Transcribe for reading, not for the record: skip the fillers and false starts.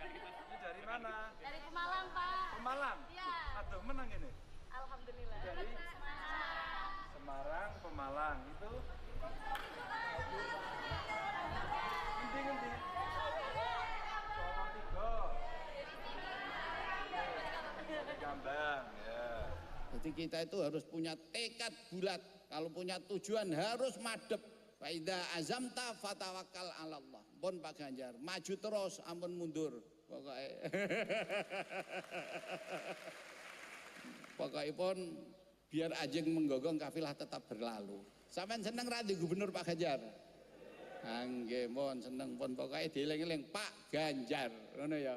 Ini dari mana? Dari Pemalang, Pak. Pemalang? Iya. Aduh, menang ini. Alhamdulillah. Dari Semarang. Semarang, Pemalang. Itu ngendi. Gambang, ya. Jadi kita itu harus punya tekad bulat. Kalau punya tujuan harus madep. Faida azamta fatawakal ala Allah. Pun Pak Ganjar, maju terus, ampun mundur. Pokoknya pun biar ajeng menggonggong kafilah tetap berlalu. Sampeyan seneng ra Gubernur Pak Ganjar? Nggih, mohon seneng pun pokoknya dieling-eling Pak Ganjar, ngono ya.